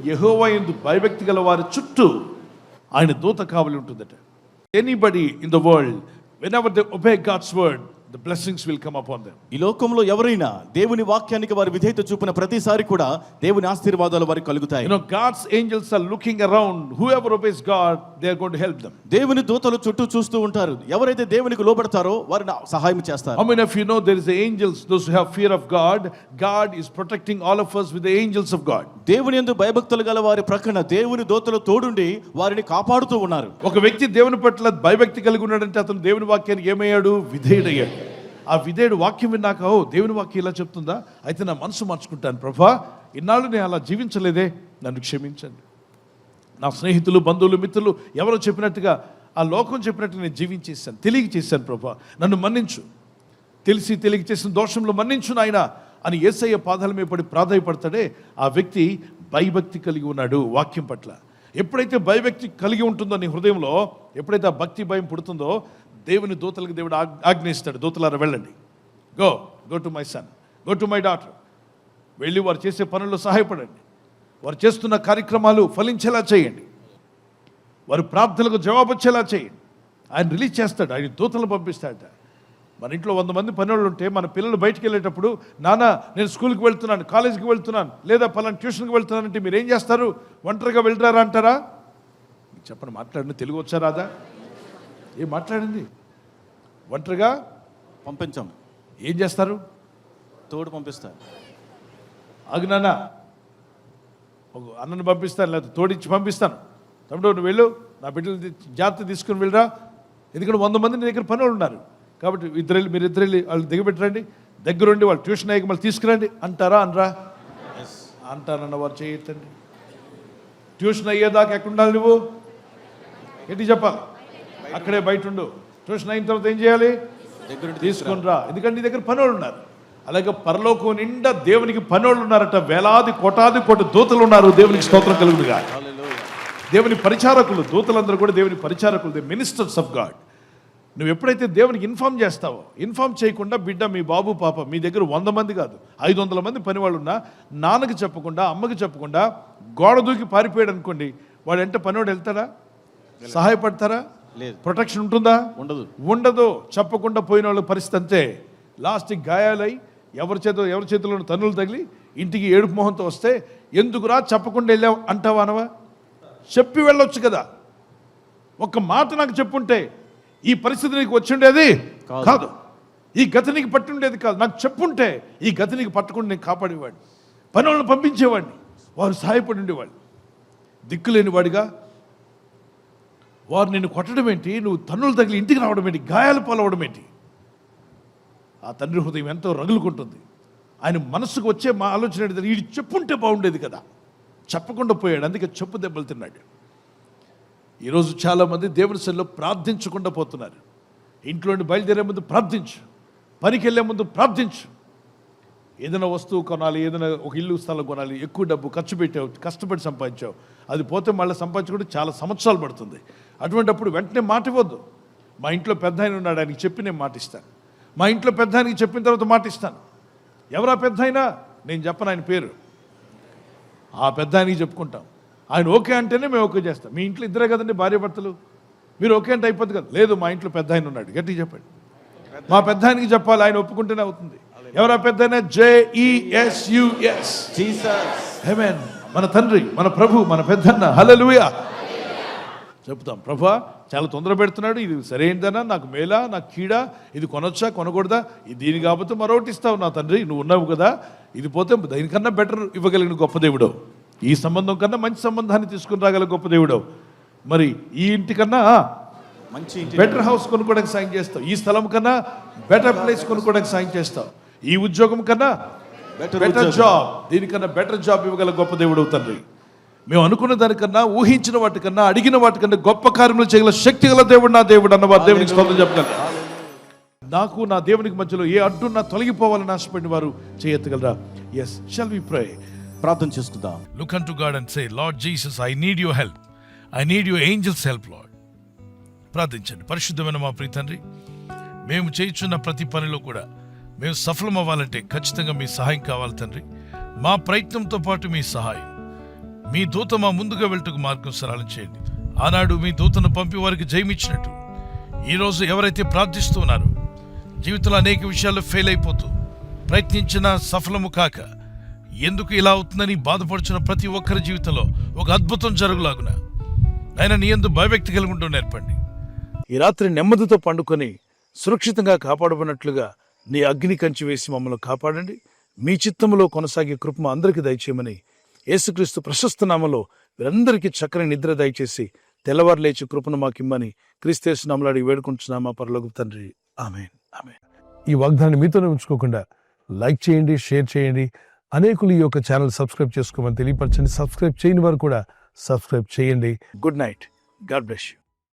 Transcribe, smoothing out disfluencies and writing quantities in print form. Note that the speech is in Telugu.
యెహోవా యందు భయభక్తి గల వారి చుట్టూ ఆయన దూత కావలి ఉంటుందట. Anybody in the world whenever they obey God's word, the blessings will come upon them. ఈ లోకంలో ఎవరైనా దేవుని వాక్యానికి వారి విధేయత చూపిన ప్రతిసారి కూడా దేవుని ఆశీర్వాదాలు వారికి కలుగుతాయి. You know, God's angels are looking around. Whoever obeys God, they are going to help them. దేవుని దూతలు చుట్టూ చూస్తూ ఉంటారు. ఎవరైతే దేవునికి లోబడతారో వారిని సహాయం చేస్తారు. How many of you know there is angels, those who have fear of God? God is protecting all of us with the angels of God. దేవుని యందు భయభక్తులు గల వారి ప్రక్కన దేవుని దూతలు తోడుండి వారిని కాపాడుతూ ఉన్నారు. ఒక వ్యక్తి దేవుని పట్ల భయభక్తి కలిగి ఉన్నాడంటే అతను దేవుని వాక్యానికి ఏమయ్యాడు? విధేయుడయ్యాడు. ఆ విధేయుడు వాక్యం విన్నాక, ఓ దేవుని వాక్యం ఇలా చెప్తుందా, అయితే నా మనసు మార్చుకుంటాను ప్రభా, ఇన్నాళ్ళు నేను అలా జీవించలేదే, నన్ను క్షమించండి. నా స్నేహితులు, బంధువులు, మిత్రులు ఎవరో చెప్పినట్టుగా, ఆ లోకం చెప్పినట్టుగా నేను జీవించేశాను, తెలియక చేశాను ప్రభా, నన్ను మన్నించు, తెలిసి తెలియక చేసిన దోషంలో మన్నించు నాయనా అని యేసయ్య పాదాల మీద పడి ప్రాధాయపడతాడే, ఆ వ్యక్తి భయభక్తి కలిగి ఉన్నాడు వాక్యం పట్ల. ఎప్పుడైతే భయభక్తి కలిగి ఉంటుందో నీ హృదయంలో, ఎప్పుడైతే ఆ భక్తి భయం పుడుతుందో, దేవుని దూతలకు దేవుడు ఆజ్ఞయిస్తాడు, దూతలారా వెళ్ళండి, go to my son, go to my daughter, వెళ్ళి వారు చేసే పనుల్లో సహాయపడండి, వారు చేస్తున్న కార్యక్రమాలు ఫలించేలా చేయండి, వారి ప్రార్థనలకు జవాబు వచ్చేలా చేయండి. ఆయన రిలీజ్ చేస్తాడు, ఆయన దూతలను పంపిస్తాడట. మన ఇంట్లో 100 మంది పనివాళ్ళు ఉంటే మన పిల్లలు బయటికి వెళ్ళేటప్పుడు, నాన్న నేను స్కూల్కి వెళ్తున్నాను, కాలేజీకి వెళ్తున్నాను, లేదా పలానా ట్యూషన్కి వెళ్తున్నానంటే మీరు ఏం చేస్తారు? ఒంటరిగా వెళ్ళరారా అంటారా? చెప్పండి, మాట్లాడండి, తెలుగు వచ్చా రాదా? ఏం మాట్లాడింది? ఒంటరిగా పంపించాం. ఏం చేస్తారు? తోడు పంపిస్తారు. ఆగునాన్న, ఒక అన్నను పంపిస్తాను, లేదా తోడిచ్చి పంపిస్తాను, తమ్ముడు నువ్వు వెళ్ళు, నా బిడ్డలు జాగ్రత్త తీసుకుని వెళ్ళరా, ఎందుకంటే 100 మంది నీ దగ్గర పని వాళ్ళు ఉన్నారు కాబట్టి మీరు ఇద్దరు వెళ్ళి వాళ్ళు దిగబెట్టరండి, దగ్గరుండి వాళ్ళు ట్యూషన్ అయ్యాక మళ్ళీ తీసుకురండి అంటారా? అనరా? అంటానన్న వారు చేయొద్దండి. ట్యూషన్ అయ్యేదాకా ఎక్కడ ఉండాలి? నువ్వు ఏంటి చెప్పాలి? అక్కడే బయట ఉండు. ట్యూషన్ అయిన తర్వాత ఏం చేయాలి? తీసుకుని రా, ఎందుకంటే నీ దగ్గర పనోళ్ళు ఉన్నారు. అలాగే పరలోకం నిండా దేవునికి పనోళ్ళు ఉన్నారట, వేలాది కోటాది దూతలు ఉన్నారు. దేవునికి స్తోత్రం కలుగునుగా. దేవుని పరిచారకులు, దూతలందరూ కూడా దేవుని పరిచారకులు, ది మినిస్టర్స్ ఆఫ్ గాడ్. నువ్వు ఎప్పుడైతే దేవునికి ఇన్ఫార్మ్ చేస్తావో, ఇన్ఫార్మ్ చేయకుండా బిడ్డ, మీ బాబు పాప మీ దగ్గర 100 మంది కాదు 500 మంది పనివాళ్ళు ఉన్నా, నాన్నకి చెప్పకుండా, అమ్మకి చెప్పకుండా గోడ దూకి పారిపోయాడు అనుకోండి, వాడు ఎంట పనివాడు వెళ్తాడా? సహాయపడతారా? లేదు. ప్రొటెక్షన్ ఉంటుందా? ఉండదు. చెప్పకుండా పోయిన వాళ్ళ పరిస్థితి అంతే. లాస్ట్కి గాయాలై ఎవరి చేతిలో తన్నులు తగిలి ఇంటికి ఏడుపు మొహంతో వస్తే, ఎందుకురా చెప్పకుండా వెళ్ళావు అంటావా? అనవా? చెప్పి వెళ్ళొచ్చు కదా. ఒక్క మాట నాకు చెప్పుంటే ఈ పరిస్థితి నీకు వచ్చి ఉండేది కాదు, ఈ గతి నీకు పట్టి ఉండేది కాదు. నాకు చెప్పుంటే ఈ గతి నీకు పట్టకుండా నేను కాపాడేవాడిని, పని వాళ్ళని పంపించేవాడిని, వారు సహాయపడి ఉండేవాళ్ళు. దిక్కులేని వాడిగా వారు నిన్ను కొట్టడం ఏంటి, నువ్వు తన్నులు తగిలి ఇంటికి రావడం ఏంటి, గాయాలు పాలవడం ఏంటి? ఆ తండ్రి హృదయం ఎంతో రగులుకుంటుంది. ఆయన మనసుకు వచ్చే మా ఆలోచన ఏంటి, వీడు చెప్పుంటే బాగుండేది కదా, చెప్పకుండా పోయాడు, అందుకే చెప్పు దెబ్బలు తిన్నాడు. ఈరోజు చాలామంది దేవుని సన్నిధిలో ప్రార్థించకుండా పోతున్నారు. ఇంట్లోని బయలుదేరే ముందు ప్రార్థించు, పనికి వెళ్ళే ముందు ప్రార్థించు. ఏదైనా వస్తువు కొనాలి, ఏదైనా ఒక ఇల్లు స్థలం కొనాలి, ఎక్కువ డబ్బు ఖర్చు పెట్టావు, కష్టపడి సంపాదించావు, అది పోతే మళ్ళీ సంపాదించుకుంటే చాలా సంవత్సరాలు పడుతుంది. అటువంటిప్పుడు వెంటనే మాట ఇవ్వద్దు. మా ఇంట్లో పెద్ద ఆయన ఉన్నాడు, ఆయనకి చెప్పి నేను మాట ఇస్తాను. మా ఇంట్లో పెద్ద ఆయనకి చెప్పిన తర్వాత మాట ఇస్తాను. ఎవరా పెద్ద అయినా? నేను చెప్పను ఆయన పేరు, ఆ పెద్ద ఆయనకి చెప్పుకుంటాం. ఆయన ఓకే అంటేనే మేము ఓకే చేస్తాం. మీ ఇంట్లో ఇద్దరే కదండి భార్య భర్తలు, మీరు ఓకే అంటే అయిపోద్ది కదా. లేదు, మా ఇంట్లో పెద్ద ఆయన ఉన్నాడు, గట్టిగా చెప్పండి. మా పెద్ద ఆయనకి చెప్పాలి, ఆయన ఒప్పుకుంటేనే అవుతుంది. ఎవరా పెద్ద ఆయన? JESUS, Jesus. ఆమేన్. మన తండ్రి, మన ప్రభు, మన పెద్దన్న. హల్లెలూయా. చెప్తాం, ప్రభా చాలా తొందర పెడుతున్నాడు, ఇది సరైనదనా, నాకు మేలా, నాకు కీడా, ఇది కొనొచ్చా కొనకూడదా, ఇది దీని కాకపోతే మరొకటి ఇస్తావు నా తండ్రి, నువ్వు ఉన్నావు కదా, ఇది పోతే దీనికన్నా బెటర్ ఇవ్వగలిగిన గొప్ప దేవుడు, ఈ సంబంధం కన్నా మంచి సంబంధాన్ని తీసుకుని రాగల గొప్ప దేవుడు. మరి ఈ ఇంటికన్నా మంచి బెటర్ హౌస్ కొనుక్కోవడానికి సాయం చేస్తావు, ఈ స్థలం కన్నా బెటర్ ప్లేస్ కొనుక్కోవడానికి సాయం చేస్తావు, ఈ ఉద్యోగం కన్నా బెటర్ జాబ్, దీనికన్నా బెటర్ జాబ్ ఇవ్వగల గొప్ప దేవుడు తండ్రి. మేము అనుకున్న దానికన్నా, ఊహించిన వాటికన్నా, అడిగిన వాటికన్నా గొప్ప కార్యములు చేయగల శక్తి గల దేవుడు నా దేవుడు అన్నవారు దేవునికి స్తోత్రం చెప్పగలరు. నాకు నా దేవునికి మధ్యలో ఏ అడ్డున్నా తొలగిపోవాలని ఆశపడిన వారు చేయెత్తగలరా? ఎస్, షల్ వి ప్రే? ప్రార్థన చేసుకుందాం. Look unto God and say, Lord Jesus, I need your help. I need your angels help, Lord. ప్రార్థించండి. పరిశుద్ధమైన మా ప్రియ తండ్రి, మేము చేయుచున్న ప్రతి పనిలో కూడా మేము సఫలం అవ్వాలంటే ఖచ్చితంగా మీ సహాయం కావాలి తండ్రి. మా ప్రయత్నంతో పాటు మీ సహాయం, మీ దూత మా ముందుగా వెళ్టకు మార్గం సరళం చేయండి. ఆనాడు మీ దూతను పంపి వారికి జయమిచ్చినట్టు ఈరోజు ఎవరైతే ప్రార్థిస్తూ ఉన్నారో, జీవితంలో అనేక విషయాల్లో ఫెయిల్ అయిపోతూ ప్రయత్నించినా సఫలము కాక ఎందుకు ఇలా అవుతుందని బాధపడుచున్న ప్రతి ఒక్కరి జీవితంలో ఒక అద్భుతం జరుగులాగున ఆయన నీ యందు భయభక్తి కలిగి ఉండడం నేర్పండి. ఈ రాత్రి నెమ్మదితో పండుకొని సురక్షితంగా కాపాడబడినట్లుగా నీ అగ్ని కంచి వేసి మమ్మల్ని కాపాడండి. మీ చిత్తములో కొనసాగే కృప అందరికీ దయచేయమని యేసుక్రీస్తు ప్రశస్త నామములో వీరందరికీ చక్కని నిద్ర దయచేసి తెల్లవారు లేచి కృపను మాకిమ్మని క్రీస్తు నామములో అడిగి వేడుకుంటున్నామా పరలోకపు తండ్రి. ఆమేన్, ఆమేన్. ఈ వాగ్దాన్ని మీతోనే ఉంచుకోకుండా లైక్ చేయండి, షేర్ చేయండి. అనేకులు ఈ యొక్క ఛానల్ సబ్స్క్రైబ్ చేసుకోమని తెలియపరచండి. సబ్స్క్రైబ్ చేయని వారు కూడా సబ్స్క్రైబ్ చేయండి. Good night. God bless you.